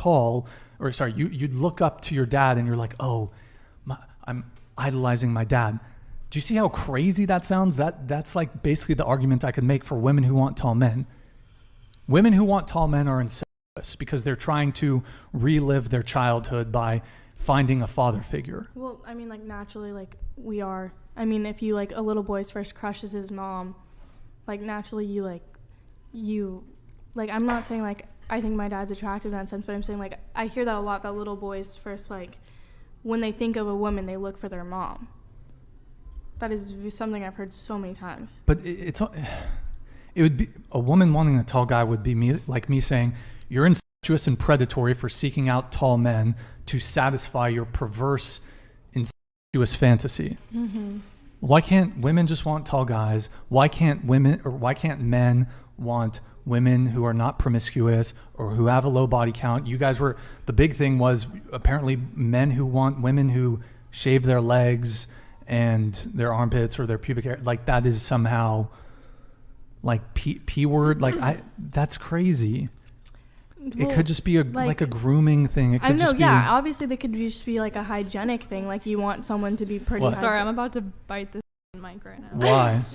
tall, or sorry, you'd look up to your dad and you're like, oh, I'm idolizing my dad. Do you see how crazy that sounds? That's like basically the argument I could make for women who want tall men. Women who want tall men are incestuous because they're trying to relive their childhood by finding a father figure. Well, I mean, like, naturally, like, we are. I mean, if you, like, a little boy's first crush is his mom, like, naturally I'm not saying, like, I think my dad's attractive in that sense, but I'm saying, like, I hear that a lot, that little boys first, like, when they think of a woman, they look for their mom. That is something I've heard so many times. But it would be, a woman wanting a tall guy would be me saying, you're incestuous and predatory for seeking out tall men to satisfy your perverse, incestuous fantasy. Mm-hmm. Why can't women just want tall guys? Why can't men want women who are not promiscuous or who have a low body count? The big thing was apparently men who want women who shave their legs and their armpits or their pubic hair. Like, that is somehow like P word. Like, that's crazy. Well, it could just be like a grooming thing. It could obviously they could just be like a hygienic thing. Like, you want someone to be pretty. Sorry, I'm about to bite this mic right now. Why?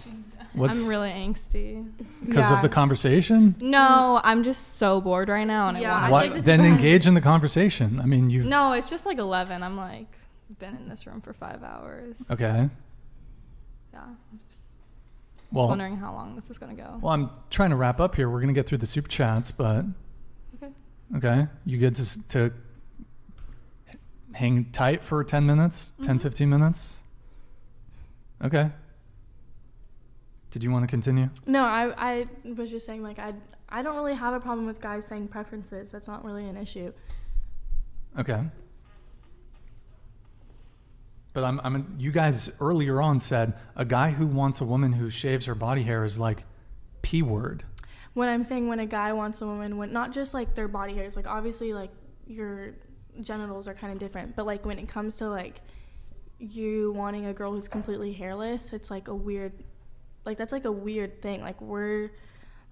I'm really angsty. Because of the conversation? No, I'm just so bored right now, and I want to. Then engage in the conversation. I mean, No, it's just like 11. I'm like, been in this room for 5 hours. Okay. Yeah. Just wondering how long this is gonna go. Well, I'm trying to wrap up here. We're gonna get through the super chats, but okay. You good to hang tight for 10 minutes, 10, 15 minutes? Okay. Did you want to continue? No, I was just saying, like, I don't really have a problem with guys saying preferences. That's not really an issue. Okay. But you guys earlier on said a guy who wants a woman who shaves her body hair is like P word. When I'm saying when a guy wants a woman, when not just like their body hairs, like obviously like your genitals are kind of different, but like when it comes to like you wanting a girl who's completely hairless, it's like a weird, like that's like a weird thing. Like we're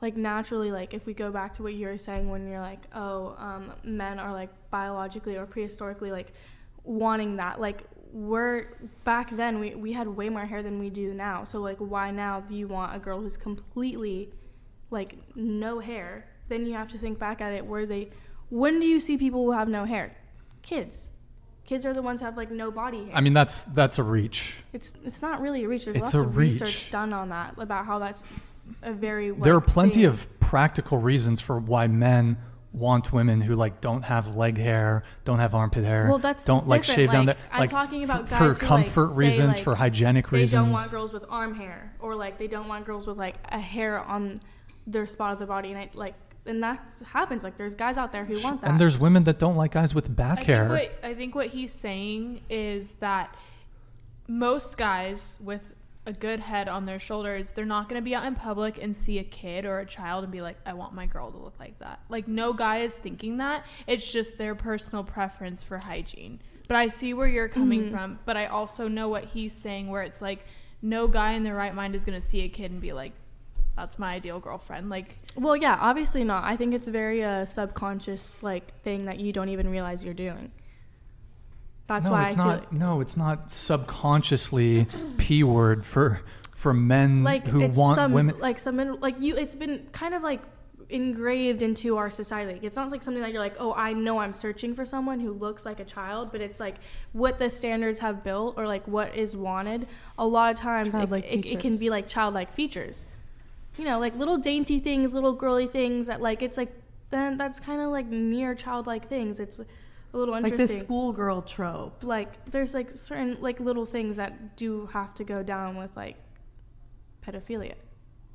like naturally, like if we go back to what you were saying when you're like, men are like biologically or prehistorically like wanting that, like we're back then we had way more hair than we do now. So like why now do you want a girl who's completely like no hair? Then you have to think back at it. When do you see people who have no hair? Kids are the ones who have like no body hair. I mean, that's a reach. It's not really a reach. There's lots of research done on that about how that's a very there are plenty of practical reasons for why men want women who like don't have leg hair, don't have armpit hair, well, that's don't like shave down their I'm talking about guys for who, comfort like, reasons, say, for hygienic reasons. They don't want girls with arm hair, or like they don't want girls with like a hair on their spot of the body, and that happens. Like there's guys out there who want that, and there's women that don't like guys with back hair. I think what he's saying is that most guys with a good head on their shoulders, they're not going to be out in public and see a kid or a child and be like, I want my girl to look like that. Like no guy is thinking that. It's just their personal preference for hygiene. But I see where you're coming from, but I also know what he's saying, where it's like no guy in their right mind is going to see a kid and be like, that's my ideal girlfriend. Like, well, yeah, obviously not. I think it's a very subconscious like thing that you don't even realize you're doing. That's why it's not subconsciously P word for men like who want women. Like some men, like you, it's been kind of like engraved into our society. Like, it's not like something that you're like, oh, I know I'm searching for someone who looks like a child, but it's like what the standards have built or like what is wanted. A lot of times it can be like childlike features. You know, like little dainty things, little girly things that like, it's like, then that's kind of like near childlike things. It's a little interesting. Like the schoolgirl trope. Like there's like certain like little things that do have to go down with like pedophilia.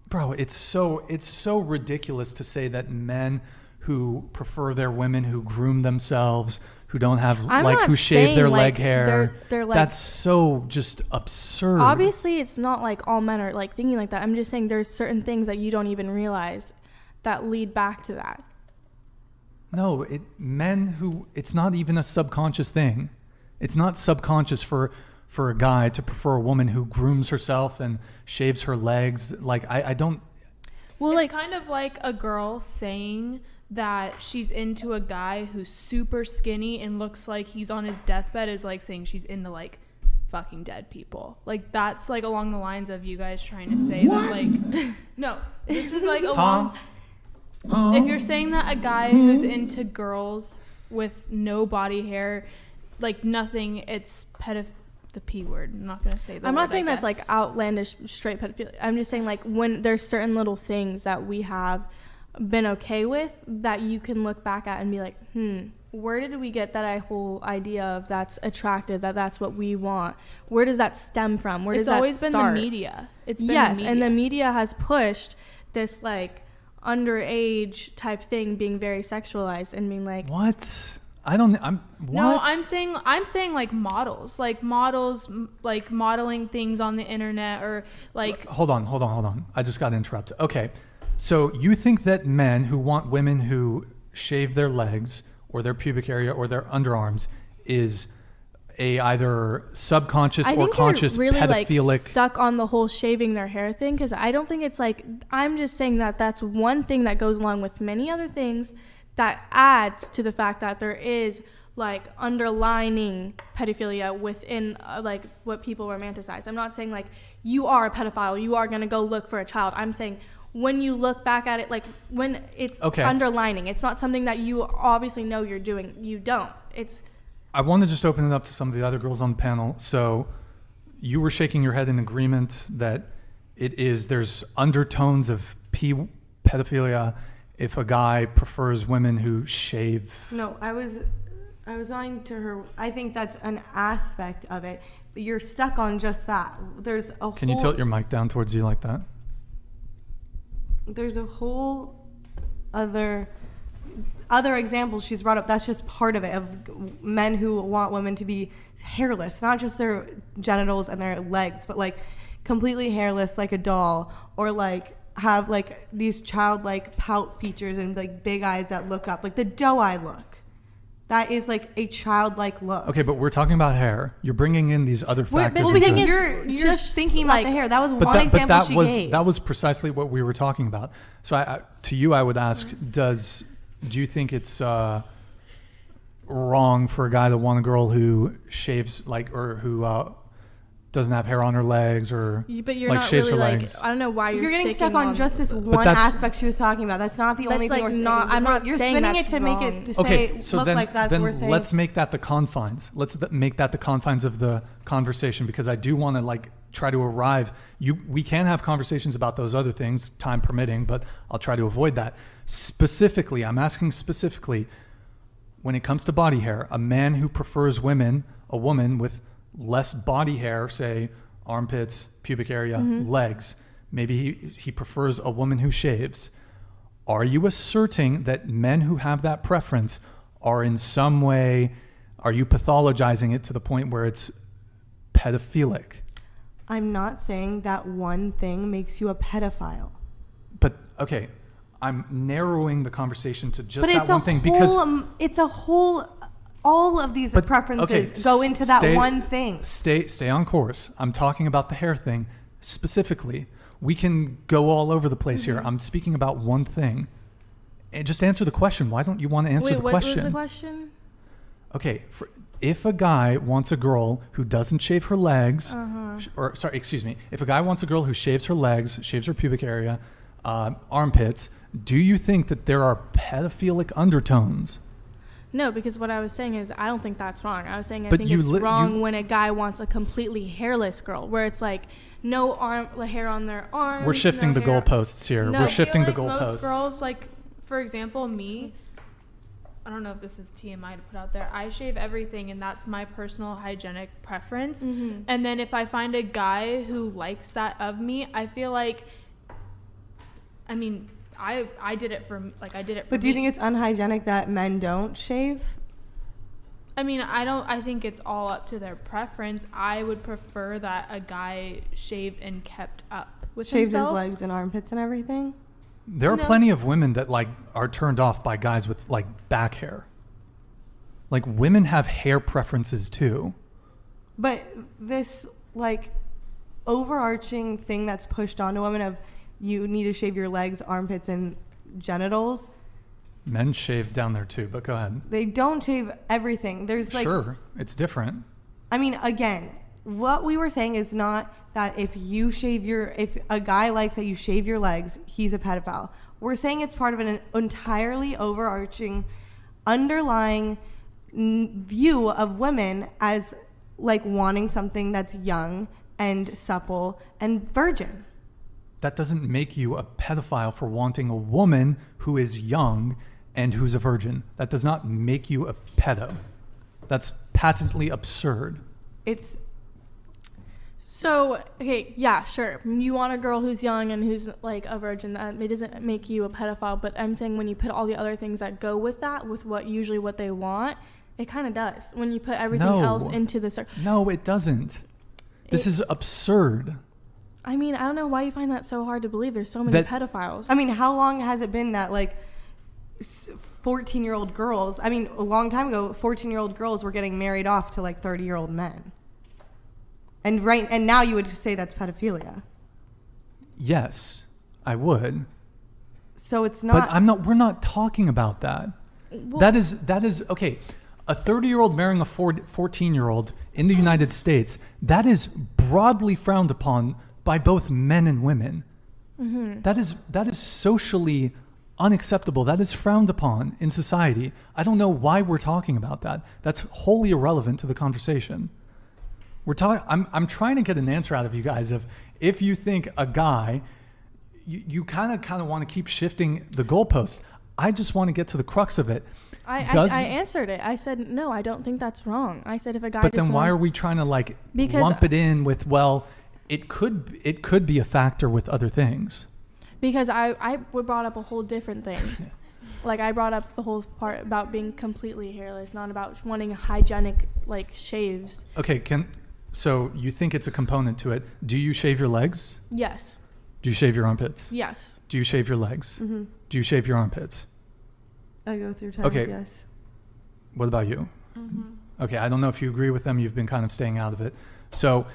Bro, it's so ridiculous to say that men who prefer their women who groom themselves, who don't have who shave their leg hair. They're like, that's so just absurd. Obviously, it's not like all men are like thinking like that. I'm just saying there's certain things that you don't even realize that lead back to that. No, it's not even a subconscious thing. It's not subconscious for a guy to prefer a woman who grooms herself and shaves her legs. Like, I don't. Well, it's like kind of like a girl saying that she's into a guy who's super skinny and looks like he's on his deathbed is like saying she's into like fucking dead people. Like that's like along the lines of you guys trying to say that like no, this is like along if you're saying that a guy who's into girls with no body hair, like nothing, it's the P word. I'm not gonna say that. I'm not saying that's like outlandish straight pedophilia. I'm just saying like when there's certain little things that we have been okay with that you can look back at and be like, where did we get that whole idea of that's attractive, that's what we want? Where does that stem from? Where does that start? It's always been the media. It's been yes, the media. and the media has pushed this like underage type thing being very sexualized and being like what? What? No, I'm saying like models like modeling things on the internet or like. Hold on. I just got interrupted. Okay. So you think that men who want women who shave their legs or their pubic area or their underarms is a either subconscious or conscious really pedophilic like stuck on the whole shaving their hair thing? Because I don't think it's like, I'm just saying that that's one thing that goes along with many other things that adds to the fact that there is like underlining pedophilia within like what people romanticize. I'm not saying like you are a pedophile, you are going to go look for a child. I'm saying when you look back at it, like when it's underlining, it's not something that you obviously know you're doing. You don't. I want to just open it up to some of the other girls on the panel. So you were shaking your head in agreement that there's undertones of pedophilia if a guy prefers women who shave. No, I was on to her. I think that's an aspect of it, but you're stuck on just that. Can you tilt your mic down towards you like that? There's a whole other examples she's brought up. That's just part of it, of men who want women to be hairless, not just their genitals and their legs, but like completely hairless like a doll, or like have like these childlike pout features and like big eyes that look up, like the doe eye look. That is like a childlike look. Okay, but we're talking about hair. You're bringing in these other factors. Well, because you're just thinking about the hair. That was one example she gave. That was precisely what we were talking about. So to you, I would ask, do you think it's wrong for a guy to want a girl who shaves or who doesn't have hair on her legs or but you're like not shaves really her like legs? I don't know why you're getting stuck on just this one aspect she was talking about. That's not the only thing we're saying. I'm not you're saying spinning that's it to wrong. make it to okay, say so look then, like that's then what we're saying. let's make that the confines. Make that the confines of the conversation, because I do want to like try to arrive. We can have conversations about those other things, time permitting, but I'll try to avoid that. Specifically, I'm asking specifically, when it comes to body hair, a man who prefers a woman with less body hair, say armpits, pubic area, legs, maybe he prefers a woman who shaves. Are you asserting that men who have that preference are in some way, are you pathologizing it to the point where it's pedophilic? I'm not saying that one thing makes you a pedophile. But okay, I'm narrowing the conversation to just that one thing because it's a whole. All of these preferences go into that one thing. Stay on course. I'm talking about the hair thing specifically. We can go all over the place here. I'm speaking about one thing. And just answer the question. Why don't you want to answer the question? What was the question? Okay, if a guy wants a girl who doesn't shave her legs, if a guy wants a girl who shaves her legs, shaves her pubic area, armpits, do you think that there are pedophilic undertones? No, because what I was saying is I don't think that's wrong. I was saying I think it's wrong when a guy wants a completely hairless girl, where it's like no hair on their arms. We're shifting the goalposts here. No, we're shifting the goalposts. goalposts. Most girls, like for example, me. I don't know if this is TMI to put out there. I shave everything, and that's my personal hygienic preference. And then if I find a guy who likes that of me, I feel like, I mean, I did it for But do you think it's unhygienic that men don't shave? I mean, I think it's all up to their preference. I would prefer that a guy shaved and kept up with Shaves himself. his legs and armpits and everything? There are plenty of women that like are turned off by guys with like back hair. Like women have hair preferences too. But this like overarching thing that's pushed onto women of you need to shave your legs, armpits, and genitals Men shave down there too, but go ahead. They don't shave everything. There's like, Sure, it's different. I mean, again, what we were saying is not that if a guy likes that you shave your legs, he's a pedophile. We're saying it's part of an entirely overarching, underlying view of women as like wanting something that's young and supple and virgin. That doesn't make you a pedophile for wanting a woman who is young and who's a virgin. That does not make you a pedo. That's patently absurd. It's So, okay, yeah, sure. You want a girl who's young and who's like a virgin. That it doesn't make you a pedophile. But I'm saying when you put all the other things that go with that, with what they want, it kind of does. When you put everything else into the circle. No, it doesn't. This is absurd. I mean, I don't know why you find that so hard to believe. There's so many pedophiles. I mean, how long has it been that like 14-year-old girls, I mean, a long time ago, 14-year-old girls were getting married off to like 30-year-old men. And now you would say that's pedophilia. Yes, I would. So it's not. But we're not talking about that. Well, that is okay. A 30-year-old marrying a 14-year-old in the United States, that is broadly frowned upon by both men and women. Mm-hmm. That is socially unacceptable. That is frowned upon in society. I don't know why we're talking about that. That's wholly irrelevant to the conversation. I'm trying to get an answer out of you guys of if you think a guy, you kind of want to keep shifting the goalposts. I just want to get to the crux of it. I answered it. I said, no, I don't think that's wrong. I said if a guy But then why are we trying to lump it in with, well, it could be a factor with other things? Because I brought up a whole different thing. Like I brought up the whole part about being completely hairless, not about wanting hygienic like shaves. Okay, so you think it's a component to it. Do you shave your legs? Yes. Do you shave your armpits? Yes. Do you shave your legs? Mm-hmm. Do you shave your armpits? I go through times, Okay. yes. What about you? Mm-hmm. Okay, I don't know if you agree with them. You've been kind of staying out of it. So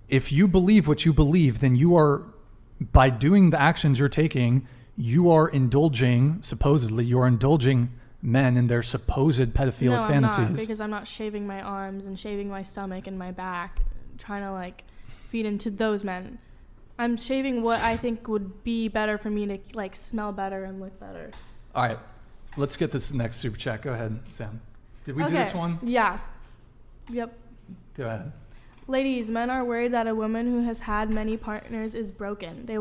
if you believe what you believe, then you are, by doing the actions you're taking, you are indulging men in their supposed pedophilic fantasies. I'm not, because I'm not shaving my arms and shaving my stomach and my back, trying to like feed into those men. I'm shaving what I think would be better for me to like smell better and look better. All right, let's get this next super chat. Go ahead, Sam. Did we do this one? Yeah. Yep. Go ahead. Ladies, men are worried that a woman who has had many partners is broken. They will